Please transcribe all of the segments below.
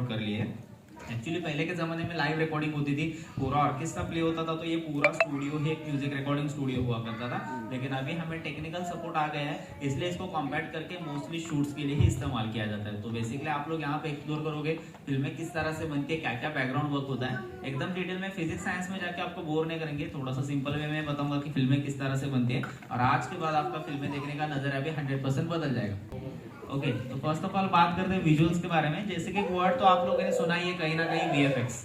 Record कर लिए है। एक्चुअली पहले के जमाने में लाइव रिकॉर्डिंग होती थी, पूरा ऑर्केस्ट्रा प्ले होता था, तो ये पूरा स्टूडियो ही एक म्यूजिक रिकॉर्डिंग स्टूडियो हुआ करता था। लेकिन अभी हमें टेक्निकल सपोर्ट आ गया है, इसलिए इसको कॉम्पैक्ट करके मोस्टली शूट्स के लिए ही इस्तेमाल किया जाता है। तो बेसिकली आप लोग यहाँ पे एक्सप्लोर करोगे फिल्में किस तरह से बनती है, क्या क्या बैकग्राउंड वर्क होता है, एकदम डिटेल में फिजिक्स साइंस में जाके आपको बोर नहीं करेंगे। थोड़ा सा सिंपल वे में बताऊंगा कि फिल्में किस तरह से बनती है, और आज के बाद आपका फिल्में देखने का नजरिया भी 100% बदल जाएगा। ओके, तो फर्स्ट ऑफ ऑल बात करते हैं विजुअल्स के बारे में। जैसे कि वर्ड तो आप लोगों ने सुना ही है कहीं ना कहीं वीएफएक्स,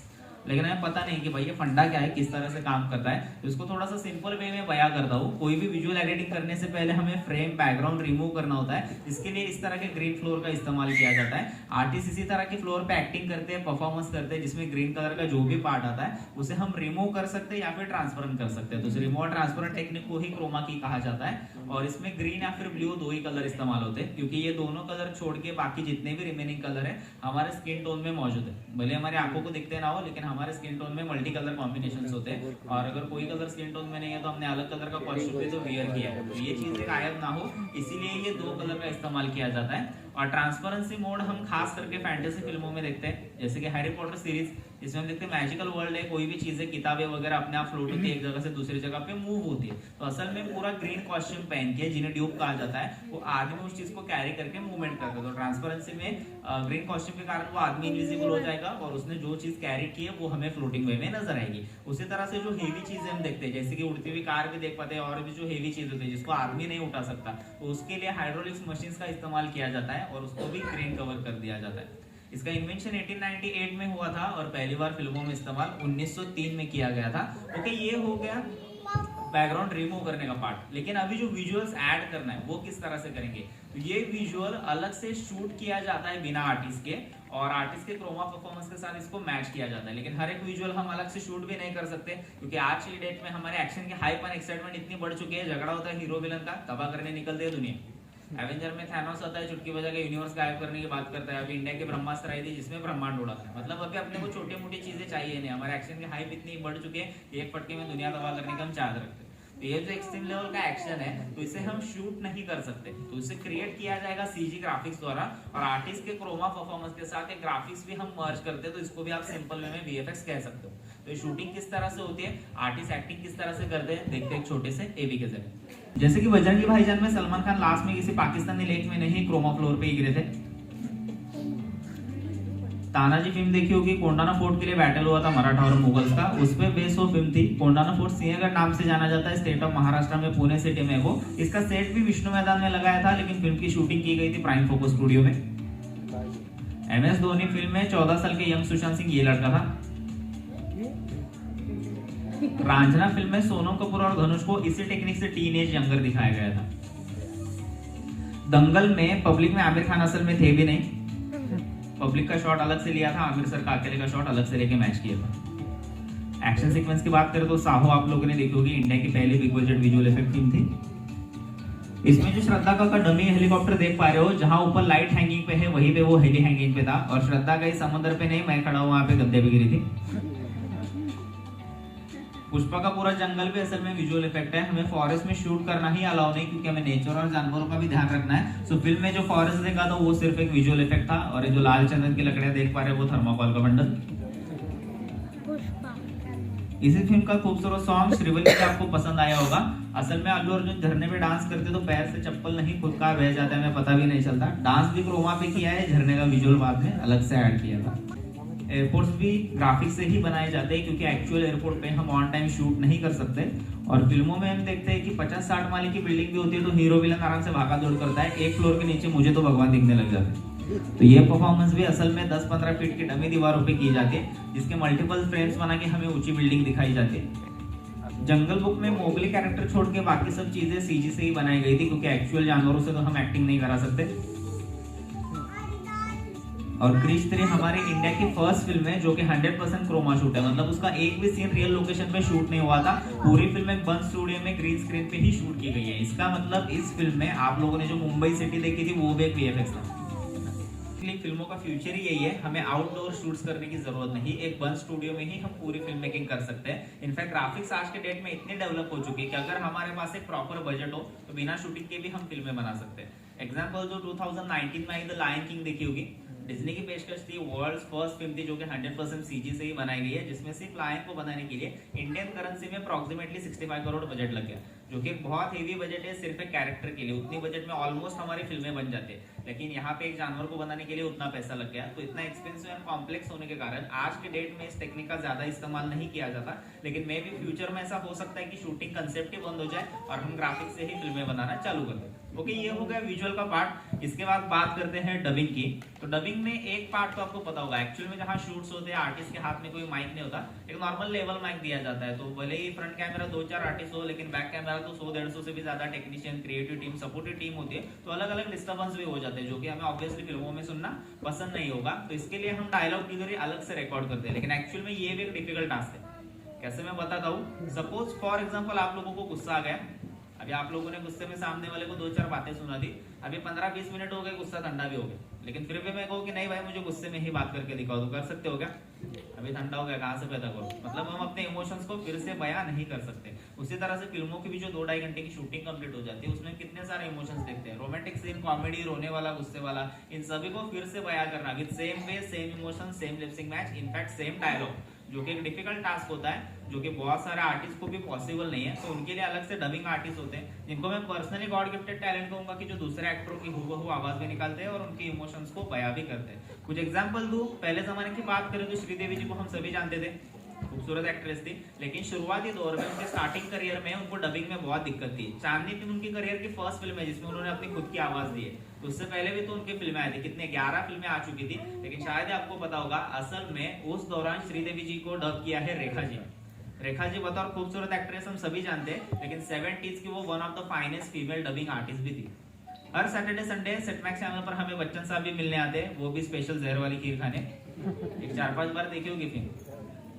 लेकिन हमें पता नहीं कि भाई ये फंडा क्या है, किस तरह से काम करता है। तो इसको थोड़ा सा सिंपल वे में बयां करता हूँ। कोई भी विजुअल एडिटिंग करने से पहले हमें फ्रेम बैकग्राउंड रिमूव करना होता है। इसके लिए इस तरह के ग्रीन फ्लोर का इस्तेमाल किया जाता है। आर्टिस्ट इसी तरह के फ्लोर पे एक्टिंग करते हैं, परफॉर्मेंस करते हैं, जिसमें ग्रीन कलर का जो भी पार्ट आता है उसे हम रिमूव कर सकते हैं या फिर ट्रांसपेरेंट कर सकते हैं। तो रिमूव और ट्रांसपेरेंट टेक्निक को ही क्रोमा की कहा जाता है। और इसमें ग्रीन या फिर ब्लू दो ही कलर इस्तेमाल होते हैं, क्योंकि ये दोनों कलर छोड़ के बाकी जितने भी रिमेनिंग कलर है हमारे स्किन टोन में मौजूद है। भले हमारे आंखों को दिखते ना हो, लेकिन हमारे स्किन टोन में मल्टी कलर कॉम्बिनेशंस होते हैं। और अगर कोई कलर स्किन टोन में नहीं है तो हमने अलग कलर का कॉस्ट्यूम भी तो वियर किया है। तो ये चीजें गायब ना हो, इसीलिए ये दो कलर का इस्तेमाल किया जाता है। और ट्रांसपेरेंसी मोड हम खास करके फैंटेसी फिल्मों में देखते हैं, जैसे कि हैरी पॉटर सीरीज, जिसमें हम देखते हैं मैजिकल वर्ल्ड है, कोई भी चीजें किताबें वगैरह अपने आप फ्लोट होती है, एक जगह से दूसरी जगह पे मूव होती है। तो असल में पूरा ग्रीन कॉस्ट्यूम पहन के, जिन्हें ड्यूब कहा जाता है, वो आदमी उस चीज को कैरी करके मूवमेंट करता है। तो ट्रांसपेरेंसी में ग्रीन कॉस्ट्यूम के कारण वो आदमी इनविजिबल हो जाएगा और उसने जो चीज कैरी की है वो हमें फ्लोटिंग वे में नजर आएगी। उसी तरह से जो हेवी चीजें हम देखते हैं, जैसे कि उड़ती हुई कार भी देख पाते हैं, और भी जो हेवी चीज होती है जिसको आदमी नहीं उठा सकता, तो उसके लिए हाइड्रोलिक्स मशीन का इस्तेमाल किया जाता है और उसको भी ग्रीन कवर कर दिया जाता है। इसका इन्वेंशन 1898 में हुआ था और पहली बार फिल्मों में इस्तेमाल 1903 में किया गया था। ओके, ये हो गया बैकग्राउंड रिमूव करने का पार्ट। लेकिन अभी जो विजुअल्स ऐड करना है वो किस तरह से करेंगे, तो ये विजुअल अलग से शूट किया जाता है बिना आर्टिस्ट के, और आर्टिस्ट के क्रोमा परफॉर्मेंस के साथ इसको मैच किया जाता है। लेकिन हर एक विजुअल हम अलग से शूट भी नहीं कर सकते, क्योंकि आज की डेट में हमारे एक्शन की हाइप एंड एक्साइटमेंट इतनी बढ़ चुकी है, झगड़ा होता है हीरो विलन का, तबाह करने निकलते हैं दुनिया। एवेंजर में थैनोस आता है, चुटकी बजा के यूनिवर्स गायब करने की बात करता है। अभी इंडिया के ब्रह्मास्त्र आई थी जिसमें ब्रह्मांड उड़ा था। मतलब अभी अपने को छोटी मोटी चीजें चाहिए नहीं, हमारे एक्शन की हाइप इतनी बढ़ चुकी है कि एक फटके में दुनिया तबाह करने का हम चाहते रखते हैं। तो ये जो एक्सट्रीम लेवल का एक्शन है, तो इसे हम शूट नहीं कर सकते, तो इसे क्रिएट किया जाएगा सीजी ग्राफिक्स द्वारा, और आर्टिस्ट के क्रोमा परफॉर्मेंस के साथ एक ग्राफिक्स भी हम मर्ज करते हैं। तो इसको भी आप सिंपल वे में वीएफएक्स कह सकते हो। तो ये शूटिंग किस तरह से होती है, आर्टिस्ट एक्टिंग किस तरह से करते हैं, देखते हैं एक छोटे से एवी के जरिए। जैसे कि बजरंगी भाईजान में सलमान खान लास्ट में किसी पाकिस्तानी लेक में नहीं क्रोमा फ्लोर पे गिरे थे। तानाजी फिल्म देखी होगी, कोंडाना फोर्ट के लिए बैटल हुआ था मराठा और मुगल्स का, उस पे बेस वो फिल्म थी। कोंडाना फोर्ट सिंहगढ़ नाम से जाना जाता है, स्टेट ऑफ महाराष्ट्र में पुणे सिटी में वो। इसका सेट भी विष्णु मैदान में लगाया था, लेकिन फिल्म की शूटिंग की गई थी प्राइम फोकस स्टूडियो में। एमएस धोनी फिल्म में 14 साल के यंग सुशांत सिंह ये लड़का था। रांझना फिल्म में सोनम कपूर और धनुष को इसी टेक्निक से टीनेज यंगर दिखाया गया था। दंगल में पब्लिक में आमिर खान असल में थे भी नहीं, पब्लिक का शॉट अलग से लिया था, आमिर सर का अकेले का शॉट अलग से लेके मैच किया था। एक्शन सीक्वेंस की बात करें तो साहो आप लोगों ने देखी होगी, इंडिया की पहली big budget visual effect team थी। इसमें जो श्रद्धा का डमी हेलीकॉप्टर देख पा रहे हो, जहां ऊपर लाइट हैंगिंग पे है वहीं पे वो हेली हैंगिंग पे था, और श्रद्धा का इस समुद्र पे नहीं, मैं खड़ा हूं वहां पे गद्दे पे गिरी थी। पुष्पा का पूरा जंगल भी असल में विजुअल इफेक्ट है। हमें फॉरेस्ट में शूट करना ही अलाउ नहीं, क्योंकि हमें नेचर और जानवरों का भी ध्यान रखना है। सो फिल्म में जो फॉरेस्ट देखा था वो सिर्फ एक विजुअल इफेक्ट था, और ये जो लाल चंदन की लकड़ियां देख पा रहे हैं वो थर्माकोल का बंडल। इसी फिल्म का खूबसूरत सॉन्ग श्रीवल्ली का आपको पसंद आया होगा। असल में अल्लू अर्जुन झरने पे डांस करते तो पैर से चप्पल नहीं खुद का बह जाता है, हमें पता भी नहीं चलता। डांस भी क्रोमा पे किया है, झरने का विजुअल बाद में अलग से ऐड किया था। एयरपोर्ट्स भी ग्राफिक्स से ही बनाए जाते हैं, क्योंकि एक्चुअल एयरपोर्ट पे हम ऑन टाइम शूट नहीं कर सकते। और फिल्मों में हम देखते हैं कि 50-60 माले की बिल्डिंग भी होती है, तो हीरो विलन आराम से भागा दौड़ करता है, एक फ्लोर के नीचे मुझे तो भगवान दिखने लग जाते हैं। तो ये परफॉर्मेंस भी असल में 10-15 फीट की डमी दीवारों पे की जाती है, जिसके मल्टीपल फ्रेम्स बना के हमें ऊंची बिल्डिंग दिखाई जाती है। जंगल बुक में मोगली कैरेक्टर छोड़ के बाकी सब चीजें सीजी से ही बनाई गई थी, क्योंकि एक्चुअल जानवरों से तो हम एक्टिंग नहीं करा सकते। और क्रिश 3 हमारी इंडिया की फर्स्ट फिल्म है जो कि 100% क्रोमा शूट है, मतलब उसका एक भी सीन रियल लोकेशन पे शूट नहीं हुआ था। पूरी फिल्म एक बंद स्टूडियो में ग्रीन स्क्रीन पे ही शूट की गई है। इसका मतलब इस फिल्म में आप लोगों ने जो मुंबई सिटी देखी थी वो भी एक वीएफएक्स था। फिल्मों का फ्यूचर ही यही है, हमें आउटडोर शूट्स करने की जरूरत नहीं, एक बंद स्टूडियो में ही हम पूरी फिल्म मेकिंग कर सकते हैं। इनफैक्ट ग्राफिक्स आज के डेट में इतने डेवलप हो चुके हैं कि अगर हमारे पास एक प्रॉपर बजट हो तो बिना शूटिंग के भी हम फिल्में बना सकते हैं। एग्जाम्पल जो 2019 में आई द लायन किंग देखी होगी, डिज्नी की पेशकश थी, वर्ल्ड फर्स्ट फिल्म थी जो कि 100% सीजी से ही बनाई गई है, जिसमें सिर्फ लायन को बनाने के लिए इंडियन करेंसी में अप्रोक्सीमेटली 65 करोड़ बजट लग गया, जो कि बहुत हेवी बजट है सिर्फ एक कैरेक्टर के लिए। उतनी बजट में ऑलमोस्ट हमारी फिल्में बन जाती है, लेकिन यहाँ पे एक जानवर को बनाने के लिए उतना पैसा लग गया। तो इतना एक्सपेंसिव एंड कॉम्प्लेक्स होने के कारण आज के डेट में इस टेक्निक का ज्यादा इस्तेमाल नहीं किया जाता, लेकिन मे भी फ्यूचर में ऐसा हो सकता है कि शूटिंग कंसेप्ट ही बंद हो जाए और हम ग्राफिक्स से ही फिल्में बनाना चालू कर दें। ओके, ये हो गया विजुअल का पार्ट। इसके बाद बात करते हैं डबिंग की। तो डबिंग में एक पार्ट तो आपको पता होगा, एक्चुअल में जहाँ शूट्स होते हैं आर्टिस्ट के हाथ में कोई माइक नहीं होता, एक नॉर्मल लेवल माइक दिया जाता है। तो भले ही फ्रंट कैमरा 2-4 आर्टिस्ट हो, लेकिन बैक कैमरा तो 100-150 से भी ज्यादा technician, creative team, supportive team होती है, तो अलग अलग डिस्टर्बेंस भी हो जाते हैं, जो कि हमें ऑब्वियसली फिल्मों में सुनना पसंद नहीं होगा। तो इसके लिए हम डायलॉग डिलीवरी अलग से रिकॉर्ड करते हैं, लेकिन एक्चुअल में ये भी एक डिफिकल्ट टास्क है। कैसे, मैं बताता हूँ। सपोज फॉर एग्जाम्पल आप लोगों को गुस्सा आ गया, अभी आप लोगों ने गुस्से में सामने वाले को 2-4 बातें सुना दी, अभी 15-20 मिनट हो गए, गुस्सा ठंडा भी हो गया, लेकिन फिर भी मैं कहूँ कि नहीं भाई मुझे गुस्से में ही बात करके दिखाओ, तो कर सकते हो क्या? अभी ठंडा हो गया, कहाँ से पैदा करो? मतलब हम अपने इमोशंस को फिर से बयां नहीं कर सकते। उसी तरह से फिल्मों की भी जो 2-2.5 घंटे की शूटिंग कंप्लीट हो जाती है, उसमें कितने सारे इमोशंस देखते हैं, रोमांटिक सीन, कॉमेडी, रोने वाला, गुस्से वाला, इन सभी को फिर से बयां करना with same face, same emotion, same lip syncing match, in fact same dialogue, जो कि एक डिफिकल्ट टास्क होता है, जो कि बहुत सारे आर्टिस्ट को भी पॉसिबल नहीं है। तो उनके लिए अलग से डबिंग आर्टिस्ट होते हैं, जिनको मैं पर्सनली गॉड गिफ्टेड टैलेंट कहूंगा, कि जो दूसरे एक्टरों की हूबहू आवाज भी निकालते हैं और उनके इमोशंस को बयां भी करते हैं। कुछ एग्जांपल दूं, पहले जमाने की बात करें तो श्रीदेवी जी को हम सभी जानते थे, खूबसूरत एक्ट्रेस थी, लेकिन शुरुआती दौर में उनके स्टार्टिंग करियर में उनको डबिंग में बहुत दिक्कत थी। चांदनी फिल्म उनकी करियर की फर्स्ट फिल्म है जिसमें उन्होंने अपनी खुद की आवाज दी है। तो उससे पहले भी तो उनकी फिल्में आई थी, कितने 11 फिल्में आ चुकी थी, लेकिन शायद आपको पता होगा असल में उस दौरान श्रीदेवी जी को डब किया है रेखा जी। रेखा जी बतौर खूबसूरत एक्ट्रेस हम सभी जानते हैं, लेकिन 70s की वो one of the finest female dubbing artist भी थी। हर सैटरडे संडे सेटमैक्स चैनल पर हमें बच्चन साहब भी मिलने आते हैं, वो भी स्पेशल जहर वाली खीर खाने। एक 4-5 बार देखी होगी फिल्म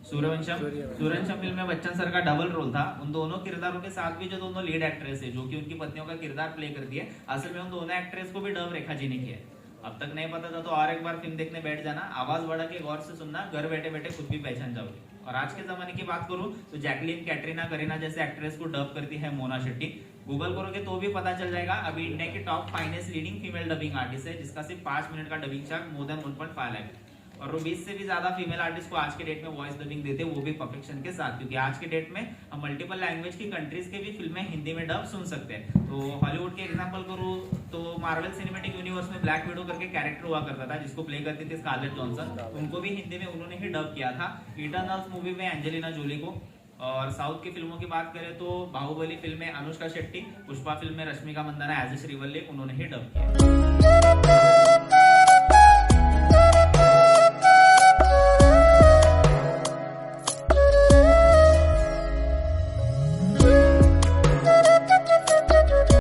सूर्यवंशम फिल्म में बच्चन सर का डबल रोल था। उन दोनों किरदारों के साथ भी जो दोनों लीड एक्ट्रेस है, जो कि उनकी पत्नियों का किरदार प्ले करती है, असल में उन दोनों एक्ट्रेस को भी डब रेखा जी ने किया है। अब तक नहीं पता था तो और एक बार फिल्म देखने बैठ जाना, आवाज बढ़ा के गौर से सुनना, घर बैठे बैठे खुद भी पहचान जाओगे। और आज के जमाने की बात करूं तो जैकलीन, कैटरीना, करीना जैसे एक्ट्रेस को डब करती है मोना शेट्टी। गूगल करोगे तो भी पता चल जाएगा। अभी इंडिया की top finest leading female dubbing artist है, जिसका सिर्फ 5 मिनट का dubbing charge more than 1.5 lakh. और 20 से भी ज्यादा फीमेल आर्टिस्ट को आज के डेट में वॉइस डबिंग देते हैं, वो भी परफेक्शन के साथ, क्योंकि आज के डेट में हम मल्टीपल लैंग्वेज की कंट्रीज के भी फिल्में हिंदी में डब सुन सकते हैं। तो हॉलीवुड के एग्जांपल करूँ तो मार्वल सिनेमैटिक यूनिवर्स में ब्लैक विडो करके कैरेक्टर हुआ करता था, जिसको प्ले करती थी स्कारलेट जॉनसन, उनको भी हिंदी में उन्होंने ही डब किया था। इटर्नल्स मूवी में एंजेलिना जोली को। और साउथ की फिल्मों की बात करें तो बाहुबली फिल्म में अनुष्का शेट्टी, पुष्पा फिल्म में रश्मिका मंदाना एज ए श्रीवल्ली, उन्होंने ही डब किया।